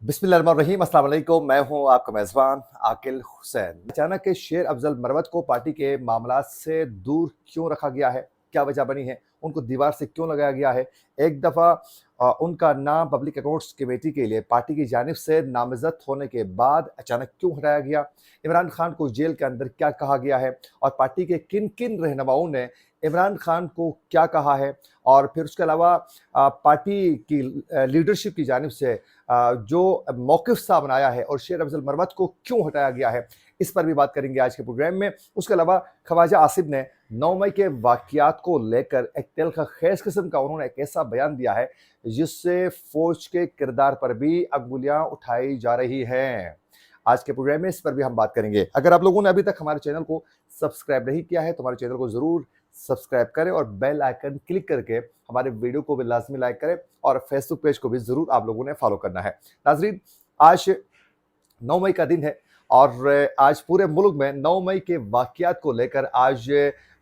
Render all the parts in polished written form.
बिस्मिल्लाहिर्रहमानिर्रहीम, अस्सलाम वालेकुम। मैं हूं आपका मेज़बान आकिल हुसैन। अचानक के शेर अफजल मरवत को पार्टी के मामलात से दूर क्यों रखा गया है? क्या वजह बनी है? उनको दीवार से क्यों लगाया गया है? एक दफ़ा उनका नाम पब्लिक अकाउंट्स कमेटी के लिए पार्टी की जानिब से नामज़द होने के बाद अचानक क्यों हटाया गया? इमरान खान को जेल के अंदर क्या कहा गया है? और पार्टी के किन किन रहनुमाओं ने इमरान खान को क्या कहा है? और फिर उसके अलावा पार्टी की लीडरशिप की जानिब से जो मौक़िफ़ सामने आया है और शेर अफजल मरवत को क्यों हटाया गया है, इस पर भी बात करेंगे आज के प्रोग्राम में। उसके अलावा ख्वाजा आसिफ ने 9 मई के वाक़यात को लेकर एक तिल्ख़ ख़ेज़ किस्म का उन्होंने एक ऐसा बयान दिया है जिससे फ़ौज के किरदार पर भी अंगुलियां उठाई जा रही हैं। आज के प्रोग्राम में इस पर भी हम बात करेंगे। अगर आप लोगों ने अभी तक हमारे चैनल को सब्सक्राइब नहीं किया है तो हमारे चैनल को ज़रूर सब्सक्राइब करें और बेल आइकन क्लिक करके हमारे वीडियो को भी लाजमी लाइक करें और फेसबुक पेज को भी ज़रूर आप लोगों ने फॉलो करना है। नाज़रीन, आज 9 मई का दिन है और आज पूरे मुल्क में 9 मई के वाक़यात को लेकर आज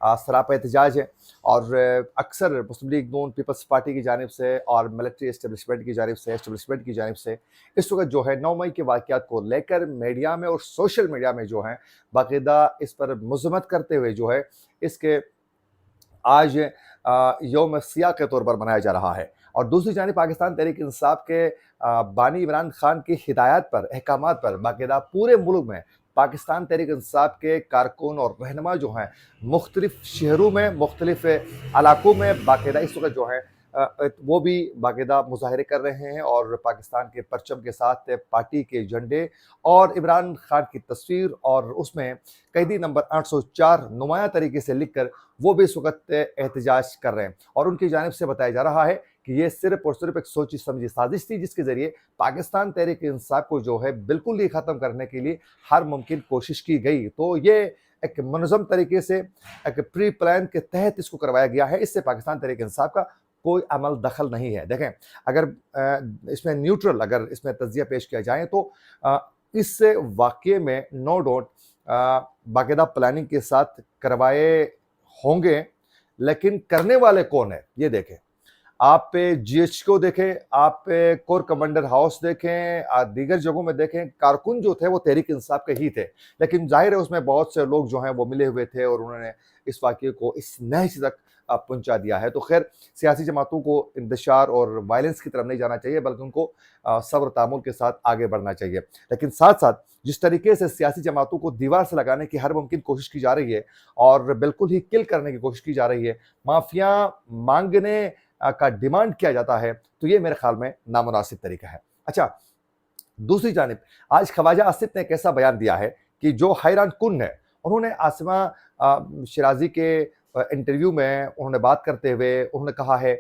सरापा एहतजाज है और अक्सर मुस्लिम लीग नून पीपल्स पार्टी की जानिब से और मिलिट्री एस्टेब्लिशमेंट की जानिब से इस वक्त जो है 9 मई के वाक़यात को लेकर मीडिया में और सोशल मीडिया में जो है बाकायदा इस पर मज़म्मत करते हुए जो है इसके आज यौम सियाह के तौर पर मनाया जा रहा है। और दूसरी जानिब पाकिस्तान तहरीक इंसाफ के बानी इमरान खान की हिदायत पर, अहकामात पर बाकायदा पूरे मुल्क में पाकिस्तान तहरीक इंसाफ के कारकुन और रहनुमा जो हैं मुख्तलिफ शहरों में, मुख्तलिफ इलाकों में बाकायदा इस वक्त जो है वो भी बाकायदा मुजाहरे कर रहे हैं और पाकिस्तान के परचम के साथ पार्टी के झंडे और इमरान खान की तस्वीर और उसमें कैदी नंबर 804 नुमाया तरीके से लिख कर वो भी इस वक्त एहतजाज कर रहे हैं। और उनकी जानिब से बताया जा रहा है कि ये सिर्फ और सिर्फ एक सोची समझी साजिश थी जिसके ज़रिए पाकिस्तान तहरीक इंसाफ को जो है बिल्कुल ही ख़त्म करने के लिए हर मुमकिन कोशिश की गई। तो ये एक मुनज़्ज़म तरीके से एक प्री प्लान के तहत इसको करवाया गया है। इससे पाकिस्तान तहरीक इंसाफ का कोई अमल दखल नहीं है। देखें, अगर इसमें न्यूट्रल अगर इसमें तज़िया पेश किया जाए तो इस वाक़ये में नो डाउट बाकायदा प्लानिंग के साथ करवाए होंगे, लेकिन करने वाले कौन है ये देखें। आप जीएच को देखें, आप कोर कमांडर हाउस देखें, दीगर जगहों में देखें, कारकुन जो थे वो तहरीक इंसाफ के ही थे, लेकिन जाहिर है उसमें बहुत से लोग जो हैं वो मिले हुए थे और उन्होंने इस वाक़ये को इस नहज तक पहुंचा दिया है। तो खैर, सियासी जमातों को इंतशार और वायलेंस की तरफ नहीं जाना चाहिए, बल्कि उनको सब्र तामुल के साथ आगे बढ़ना चाहिए। लेकिन साथ साथ जिस तरीके से सियासी जमातों को दीवार से लगाने की हर मुमकिन कोशिश की जा रही है और बिल्कुल ही किल करने की कोशिश की जा रही है, माफिया मांगने का डिमांड किया जाता है, तो ये मेरे ख्याल में नामुनासिब तरीका है। अच्छा, दूसरी जानिब आज ख्वाजा आसिफ ने एक ऐसा बयान दिया है कि जो हैरान कुन है। उन्होंने आसिमा शिराजी के इंटरव्यू में उन्होंने बात करते हुए उन्होंने कहा है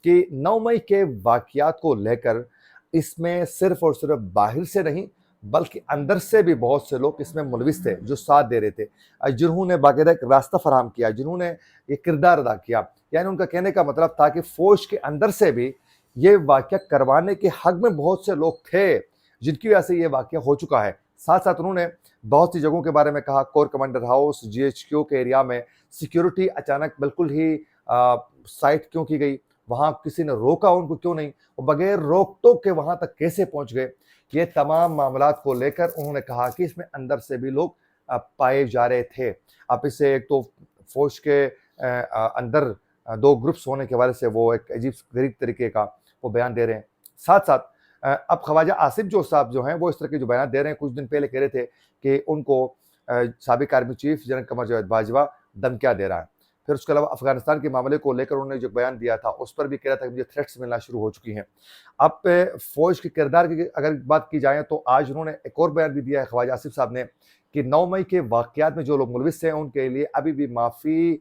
कि 9 मई के वाक़यात को लेकर इसमें सिर्फ और सिर्फ बाहर से नहीं बल्कि अंदर से भी बहुत से लोग इसमें मुलविस थे जो साथ दे रहे थे, जिन्होंने बाकायदा एक रास्ता फराहम किया, जिन्होंने ये किरदार अदा किया। यानी उनका कहने का मतलब था कि फ़ौज के अंदर से भी ये वाक़या करवाने के हक़ में बहुत से लोग थे, जिनकी वजह से ये वाक़या हो चुका है। साथ साथ उन्होंने बहुत सी जगहों के बारे में कहा, कोर कमांडर हाउस, जीएचक्यू के एरिया में सिक्योरिटी अचानक बिल्कुल ही साइट क्यों की गई, वहाँ किसी ने रोका उनको क्यों नहीं, वो बगैर रोक टोक के वहाँ तक कैसे पहुँच गए। ये तमाम मामलात को लेकर उन्होंने कहा कि इसमें अंदर से भी लोग पाए जा रहे थे। अब इससे एक तो फ़ौज के अंदर 2 ग्रुप्स होने के हवाले से वो एक अजीब-गरीब तरीके का वो बयान दे रहे हैं। साथ-साथ अब ख्वाजा आसिफ जो साहब जो हैं वो इस तरह के जो बयान दे रहे हैं, कुछ दिन पहले कह रहे थे कि उनको साबिक army chief general Qamar Javed Bajwa धमकियाँ दे रहा है। फिर उसके अलावा अफ़गानिस्तान के मामले को लेकर उन्होंने जो बयान दिया था उस पर भी कह रहा था कि मुझे थ्रेट्स मिलना शुरू हो चुकी हैं। अब फ़ौज के किरदार की अगर बात की जाए तो आज उन्होंने एक और बयान भी दिया है ख्वाजा आसिफ साहब ने कि 9 मई के वाक़यात में जो लोग मुलविस हैं उनके लिए अभी भी माफ़ी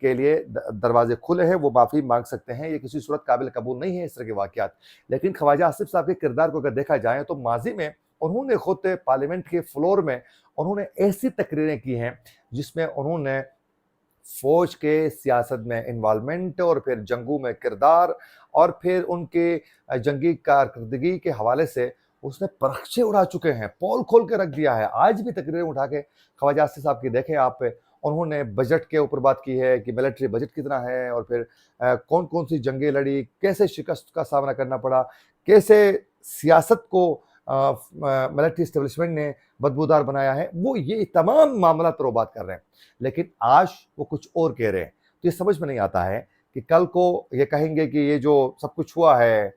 के लिए दरवाजे खुले हैं, वो माफ़ी मांग सकते हैं। ये किसी सूरत काबिल कबूल नहीं है इस तरह के वाक़यात। लेकिन ख्वाजा आसिफ साहब के किरदार को अगर देखा जाए तो माजी में उन्होंने खुद पार्लियामेंट के फ्लोर में उन्होंने ऐसी तकरीरें की हैं जिसमें उन्होंने फ़ौज के सियासत में इन्वॉल्वमेंट और फिर जंगों में किरदार और फिर उनके जंगी कारकर्दगी के हवाले से उसने परखचे उड़ा चुके हैं, पोल खोल के रख दिया है। आज भी तकरीरें उठा के ख्वाजा आसिफ साहब की देखें आप, उन्होंने बजट के ऊपर बात की है कि मिलिट्री बजट कितना है और फिर कौन-कौन सी जंगें लड़ी, कैसे शिकस्त का सामना करना पड़ा, कैसे सियासत को मिलिट्री इस्टेब्लिशमेंट ने बदबूदार बनाया है, वो ये तमाम मामला पर वो बात कर रहे हैं। लेकिन आज वो कुछ और कह रहे हैं। तो ये समझ में नहीं आता है कि कल को ये कहेंगे कि ये जो सब कुछ हुआ है,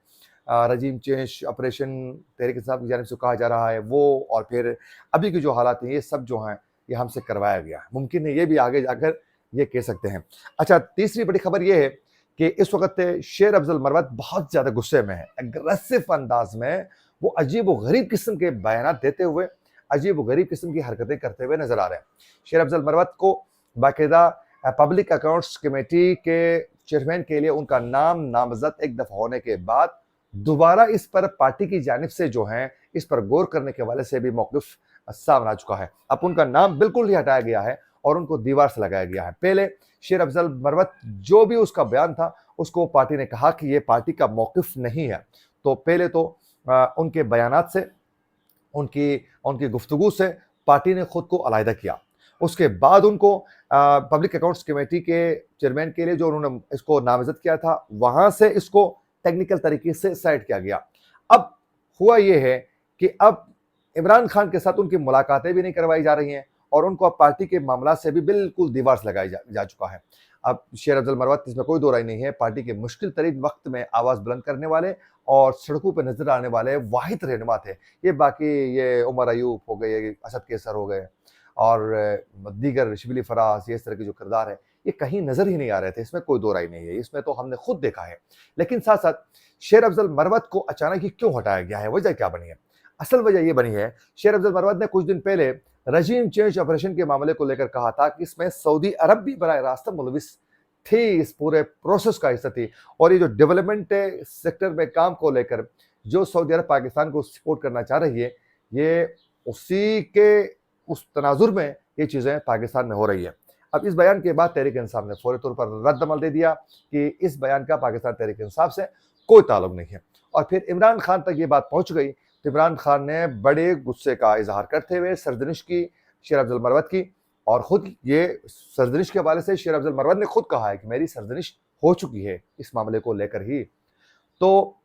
रजीम चेंज ऑपरेशन तहरीक इंसाफ की जानिब से कहा जा रहा है वो, और फिर अभी की जो हालात हैं ये सब जो हैं ये हमसे करवाया गया है। मुमकिन है ये भी आगे जाकर ये कह सकते हैं। अच्छा, तीसरी बड़ी खबर ये है कि इस वक्त शेर अफजल मरवत बहुत ज़्यादा गुस्से में है। एग्रेसिव अंदाज में वो अजीब व गरीब किस्म के बयान देते हुए, अजीब व गरीब किस्म की हरकतें करते हुए नजर आ रहे हैं। शेर अफजल मरवत को बाकायदा पब्लिक अकाउंट्स कमेटी के चेयरमैन के लिए उनका नाम नामजद एक दफ़ा होने के बाद दोबारा इस पर पार्टी की जानिब से जो है इस पर गौर करने के वाले से भी मौक़िफ़ सामने आ चुका है। अब उनका नाम बिल्कुल ही हटाया गया है और उनको दीवार से लगाया गया है। पहले शेर अफजल मरवत जो भी उसका बयान था उसको पार्टी ने कहा कि ये पार्टी का मौक़िफ़ नहीं है। तो पहले तो उनके बयानात से, उनकी गुफ्तगू से पार्टी ने खुद को अलहदा किया। उसके बाद उनको पब्लिक अकाउंट्स कमेटी के चेयरमैन के लिए जो उन्होंने इसको नामजद किया था वहाँ से इसको टेक्निकल तरीके से साइड किया गया। अब हुआ ये है कि अब इमरान खान के साथ उनकी मुलाकातें भी नहीं करवाई जा रही हैं और उनको अब पार्टी के मामला से भी बिल्कुल दीवार से लगाई जा चुका है। अब शेर अफजल मरवत, इसमें कोई दो राय नहीं है, पार्टी के मुश्किल तरीन वक्त में आवाज़ बुलंद करने वाले और सड़कों पर नजर आने वाले वाहिद रहनुमा थे। ये बाकी ये उमर अयूब हो गए, असद कैसर हो गए और दीगर शिबली फराज, ये इस तरह के जो किरदार है ये कहीं नजर ही नहीं आ रहे थे। इसमें कोई दो राय नहीं है, इसमें तो हमने खुद देखा है। लेकिन साथ साथ शेर अफजल मरवत को अचानक ही क्यों हटाया गया है, वजह क्या बनी है? असल वजह ये बनी है, शेर अफजल मरवत ने कुछ दिन पहले रजीम चेंज ऑपरेशन के मामले को लेकर कहा था कि इसमें सऊदी अरब भी बराह रास्त मुलविस थी, इस पूरे प्रोसेस का हिस्सा थी। और ये जो डेवलपमेंट सेक्टर में काम को लेकर जो सऊदी अरब पाकिस्तान को सपोर्ट करना चाह रही है, ये उसी के उस तनाजुर में ये चीज़ें पाकिस्तान में हो रही है। अब इस बयान के बाद तहरीक इंसाफ ने फौरी तौर पर रद्द-अमल दे दिया कि इस बयान का पाकिस्तान तहरीक इंसाफ से कोई ताल्लुक नहीं है। और फिर इमरान खान तक ये बात पहुंच गई तो इमरान खान ने बड़े गुस्से का इजहार करते हुए सरजनिश की शेर अफजल मरवत की, और ख़ुद ये सरजनिश के हवाले से शेर अफजल मरवत ने खुद कहा है कि मेरी सरजनिश हो चुकी है इस मामले को लेकर ही। तो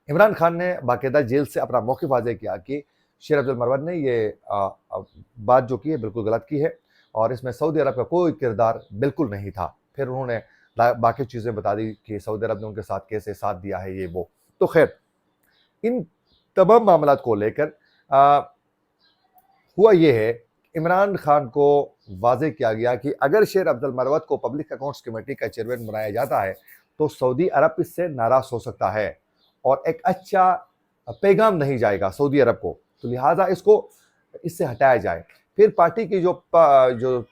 इमरान खान ने बाकायदा जेल से अपना मौक़िफ़ वाज़ेह किया कि शेर अफजल मरवत ने ये बात जो की है बिल्कुल गलत की है और इसमें सऊदी अरब का कोई किरदार बिल्कुल नहीं था। फिर उन्होंने बाकी चीज़ें बता दी कि सऊदी अरब ने उनके साथ कैसे साथ दिया है, ये वो। तो खैर, इन तमाम मामलात को लेकर हुआ ये है, इमरान खान को वाज़ेह किया गया कि अगर शेर अफजल मरवत को पब्लिक अकाउंट्स कमेटी का चेयरमैन बनाया जाता है तो सऊदी अरब इससे नाराज़ हो सकता है और एक अच्छा पैगाम नहीं जाएगा सऊदी अरब को, तो लिहाजा इससे हटाया जाए। फिर पार्टी की जो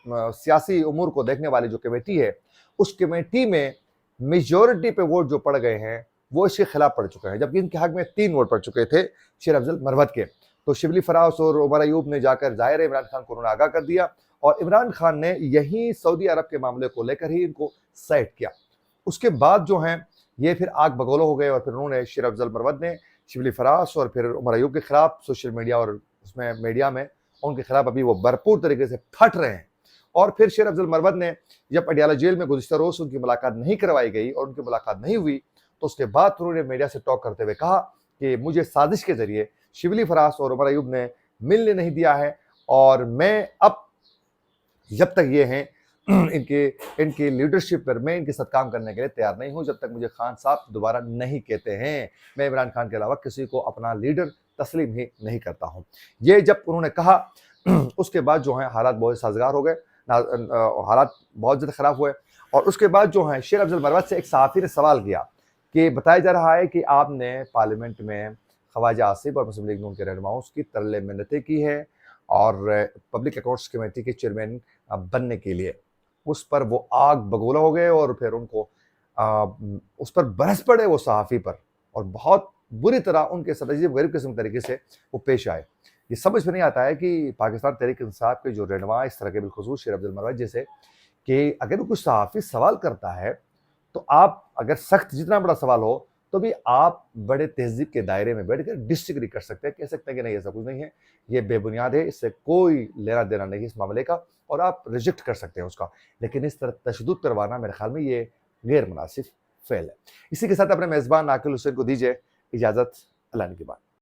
सियासी उमूर को देखने वाली जो कमेटी है, उस कमेटी में मेजॉरिटी पे वोट जो पड़ गए हैं वो इसके खिलाफ पड़ चुके हैं, जबकि इनके हक में 3 वोट पड़ चुके थे शेर अफजल मरवत के। तो शिबली फराज और उमर अयूब ने जाकर ज़ाहिर है इमरान खान को उन्होंने आगाह कर दिया और इमरान खान ने यही सऊदी अरब के मामले को लेकर ही इनको साइड किया। उसके बाद जो हैं ये फिर आग बगोला हो गए और फिर उन्होंने शेर अफजल मरवत ने शिबली फराज और फिर उमर अयूब के खिलाफ सोशल मीडिया और उसमें मीडिया में उनके खिलाफ अभी वो भरपूर तरीके से फट रहे हैं। और फिर शेर अफजल मरवत ने जब अडियाला जेल में गुज़िश्ता रोज़ उनकी मुलाकात नहीं करवाई गई और उनकी मुलाकात नहीं हुई, तो उसके बाद उन्होंने मीडिया से टॉक करते हुए कहा कि मुझे साजिश के जरिए शिबली फराज और उमर अयूब ने मिलने नहीं दिया है और मैं अब जब तक ये हैं इनकी लीडरशिप पर मैं इनके साथ काम करने के लिए तैयार नहीं हूं, जब तक मुझे खान साहब दोबारा नहीं कहते हैं। मैं इमरान खान के अलावा किसी को अपना लीडर तस्लीम ही नहीं करता हूं। ये जब उन्होंने कहा उसके बाद जो है हालात बहुत साजगार हो गए, हालात बहुत ज़्यादा ख़राब हुए। और उसके बाद जो है शेर अफजल मरवत से एक सहाफ़ी ने सवाल किया कि बताया जा रहा है कि आपने पार्लियामेंट में ख्वाजा आसिफ और मुस्लिम लीग नून के रहनुमाओं की तरले मिन्नतें की है और पब्लिक अकाउंट्स कमेटी के चेयरमैन बनने के लिए। उस पर वो आग बगोला हो गए और फिर उनको उस पर बरस पड़े वो सहाफ़ी पर और बहुत बुरी तरह उनके साथ अजीब गरीब किस्म तरीके से वो पेश आए। ये समझ में नहीं आता है कि पाकिस्तान तहरीक इंसाफ के जो रहनुमा इस तरह के बिलखुसूस शेर अफजल मरवत जैसे, कि अगर वो कुछ सहाफ़ी सवाल करता है तो आप अगर सख्त जितना बड़ा सवाल हो तो भी आप बड़े तहज़ीब के दायरे में बैठ कर डिसएग्री कर सकते हैं, कह सकते हैं कि नहीं ऐसा कुछ नहीं है, ये बेबुनियाद है, इससे कोई लेना देना नहीं है इस मामले का, और आप रिजेक्ट कर सकते हैं उसका। लेकिन इस तरह तशद्दुद करवाना मेरे ख्याल में ये गैर मुनासिब फ़ेल है। इसी के साथ अपने मेज़बान आकिल हुसैन को दीजिए इजाज़त। अल्लाह ने की बात।